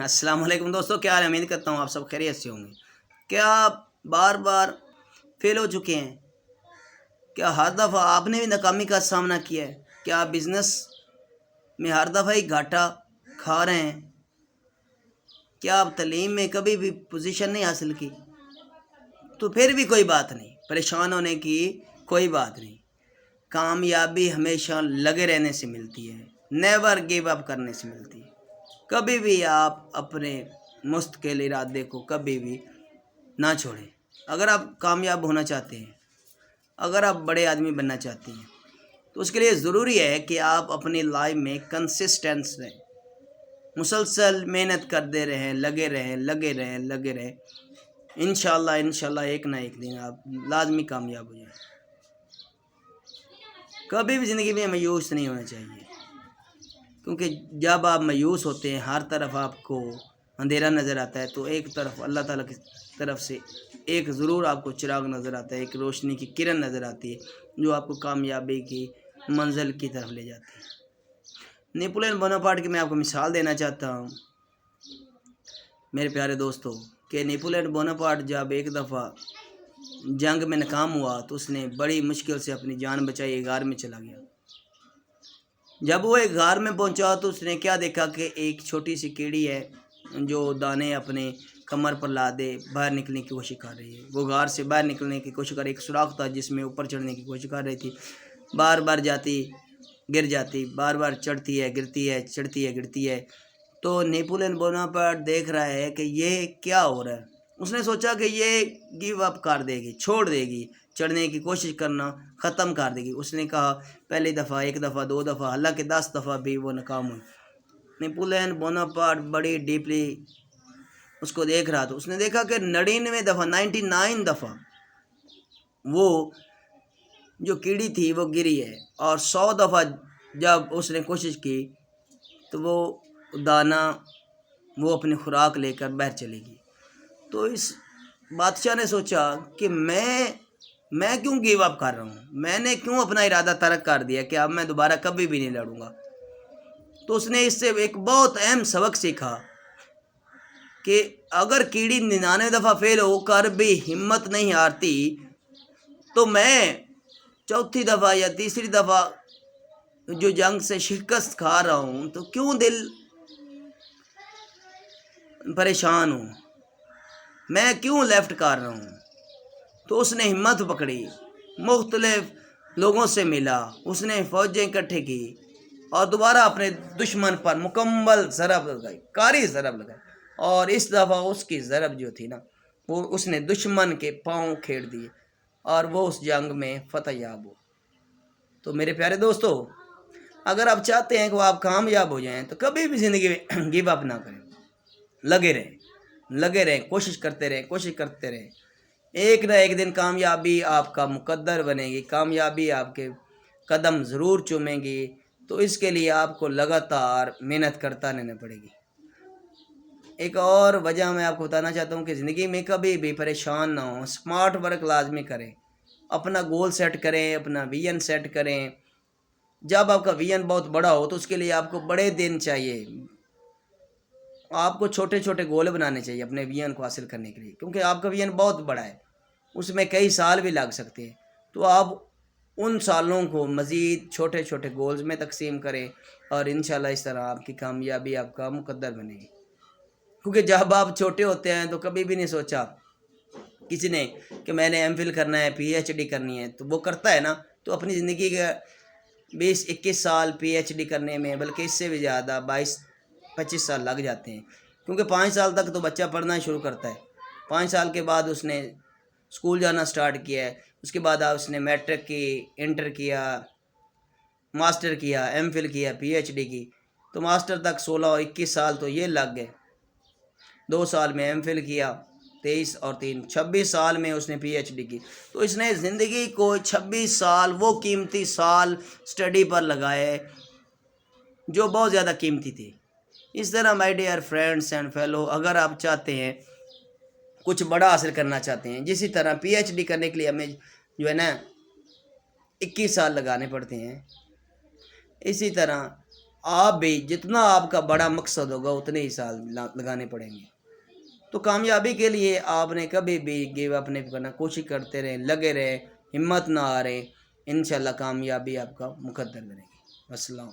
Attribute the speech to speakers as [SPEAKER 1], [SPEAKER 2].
[SPEAKER 1] السلام علیکم دوستو، کیا حال ہے؟ امید کرتا ہوں آپ سب خیریت سے ہوں گے۔ کیا آپ بار بار فیل ہو چکے ہیں؟ کیا ہر دفعہ آپ نے بھی ناکامی کا سامنا کیا ہے؟ کیا آپ بزنس میں ہر دفعہ ہی گھاٹا کھا رہے ہیں؟ کیا آپ تعلیم میں کبھی بھی پوزیشن نہیں حاصل کی؟ تو پھر بھی کوئی بات نہیں، پریشان ہونے کی کوئی بات نہیں۔ کامیابی ہمیشہ لگے رہنے سے ملتی ہے، نیور گیو اپ کرنے سے ملتی ہے۔ کبھی بھی آپ اپنے مستقل ارادے کو کبھی بھی نہ چھوڑیں۔ اگر آپ کامیاب ہونا چاہتے ہیں، اگر آپ بڑے آدمی بننا چاہتے ہیں، تو اس کے لیے ضروری ہے کہ آپ اپنی لائف میں کنسسٹنس رہیں، مسلسل محنت کرتے رہیں، لگے رہیں۔ انشاءاللہ ایک نہ ایک دن آپ لازمی کامیاب ہو جائیں۔ کبھی بھی زندگی میں مایوس نہیں ہونا چاہیے، کیونکہ جب آپ مایوس ہوتے ہیں، ہر طرف آپ کو اندھیرا نظر آتا ہے، تو ایک طرف اللہ تعالیٰ کی طرف سے ایک ضرور آپ کو چراغ نظر آتا ہے، ایک روشنی کی کرن نظر آتی ہے جو آپ کو کامیابی کی منزل کی طرف لے جاتی ہے۔ نیپولین بوناپارٹ کی میں آپ کو مثال دینا چاہتا ہوں میرے پیارے دوستو، کہ نیپولین بوناپارٹ جب ایک دفعہ جنگ میں ناکام ہوا تو اس نے بڑی مشکل سے اپنی جان بچائی، ایک غار میں چلا گیا۔ جب وہ ایک غار میں پہنچا تو اس نے کیا دیکھا کہ ایک چھوٹی سی کیڑی ہے جو دانے اپنے کمر پر لادے باہر نکلنے کی کوشش کر رہی ہے۔ وہ غار سے باہر نکلنے کی کوشش کر رہی، ایک سوراخ تھا جس میں اوپر چڑھنے کی کوشش کر رہی تھی، بار بار جاتی گر جاتی، بار بار چڑھتی ہے گرتی ہے، چڑھتی ہے گرتی ہے۔ تو نیپولین بوناپارٹ دیکھ رہا ہے کہ یہ کیا ہو رہا ہے۔ اس نے سوچا کہ یہ گیو اپ کر دے گی، چھوڑ دے گی، چڑھنے کی کوشش کرنا ختم کر دے گی۔ اس نے کہا پہلی دفعہ، ایک دفعہ، دو دفعہ، حالانکہ 10 دفعہ بھی وہ ناکام ہوئی۔ نیپولین بوناپارٹ بڑی ڈیپلی اس کو دیکھ رہا، تو اس نے دیکھا کہ 99 دفعہ وہ جو کیڑی تھی وہ گری ہے، اور 100 دفعہ جب اس نے کوشش کی تو وہ دانہ وہ اپنی خوراک لے کر باہر چلے گی۔ تو اس بادشاہ نے سوچا کہ میں کیوں گیو اپ کر رہا ہوں، میں نے کیوں اپنا ارادہ ترک کر دیا کہ اب میں دوبارہ کبھی بھی نہیں لڑوں گا۔ تو اس نے اس سے ایک بہت اہم سبق سیکھا کہ اگر کیڑی 99 دفعہ فیل ہو کر بھی ہمت نہیں ہارتی، تو میں چوتھی دفعہ یا تیسری دفعہ جو جنگ سے شکست کھا رہا ہوں تو کیوں دل پریشان ہوں، میں کیوں لیفٹ کر رہا ہوں۔ تو اس نے ہمت پکڑی، مختلف لوگوں سے ملا، اس نے فوجیں اکٹھے کی اور دوبارہ اپنے دشمن پر مکمل ضرب لگائی، کاری ضرب لگائی، اور اس دفعہ اس کی ضرب جو تھی نا، وہ اس نے دشمن کے پاؤں کھیڑ دیے اور وہ اس جنگ میں فتح یاب ہو۔ تو میرے پیارے دوستو، اگر آپ چاہتے ہیں کہ وہ آپ کامیاب ہو جائیں تو کبھی بھی زندگی میں گیو اپ نہ کریں، لگے رہیں، کوشش کرتے رہیں۔ ایک نہ ایک دن کامیابی آپ کا مقدر بنے گی، کامیابی آپ کے قدم ضرور چومیں گی۔ تو اس کے لیے آپ کو لگاتار محنت کرتا رہنا پڑے گی۔ ایک اور وجہ میں آپ کو بتانا چاہتا ہوں کہ زندگی میں کبھی بھی پریشان نہ ہوں، سمارٹ ورک لازمی کریں، اپنا گول سیٹ کریں، اپنا ویژن سیٹ کریں۔ جب آپ کا ویژن بہت بڑا ہو تو اس کے لیے آپ کو بڑے دن چاہیے، آپ کو چھوٹے چھوٹے گول بنانے چاہیے اپنے ویژن کو حاصل کرنے کے لیے، کیونکہ آپ کا ویژن بہت بڑا ہے، اس میں کئی سال بھی لگ سکتے ہیں۔ تو آپ ان سالوں کو مزید چھوٹے چھوٹے گولز میں تقسیم کریں، اور انشاءاللہ اس طرح آپ کی کامیابی آپ کا مقدر بنے گی۔ کیونکہ جب آپ چھوٹے ہوتے ہیں تو کبھی بھی نہیں سوچا کسی نے کہ میں نے ایم فل کرنا ہے، پی ایچ ڈی کرنی ہے، تو وہ کرتا ہے نا، تو اپنی زندگی کا 20-21 سال پی ایچ ڈی کرنے میں، بلکہ اس سے بھی زیادہ 22-25 سال لگ جاتے ہیں، کیونکہ 5 سال تک تو بچہ پڑھنا شروع کرتا ہے۔ 5 سال کے بعد اس نے اسکول جانا سٹارٹ کیا ہے، اس کے بعد اس نے میٹرک کی، انٹر کیا، ماسٹر کیا، ایم فل کیا، پی ایچ ڈی کی، تو ماسٹر تک 16 اور 21 سال تو یہ لگ گئے۔ 2 سال میں ایم فل کیا، 23 اور 3 26 سال میں اس نے پی ایچ ڈی کی۔ تو اس نے زندگی کو 26 سال وہ قیمتی سال سٹڈی پر لگائے جو بہت زیادہ قیمتی تھی۔ اس طرح my dear friends and fellow, اگر آپ چاہتے ہیں کچھ بڑا حاصل کرنا چاہتے ہیں، جسی طرح پی ایچ ڈی کرنے کے لیے ہمیں جو ہے نا 21 سال لگانے پڑتے ہیں، اسی طرح آپ بھی جتنا آپ کا بڑا مقصد ہوگا اتنے ہی سال لگانے پڑیں گے. تو کامیابی کے لیے آپ نے کبھی بھی گیو اپ نہیں کرنا، کوشش کرتے رہیں، لگے رہے، ہمت نہ ہارے، انشاءاللہ کامیابی آپ کا مقدر بنے گی. السلام.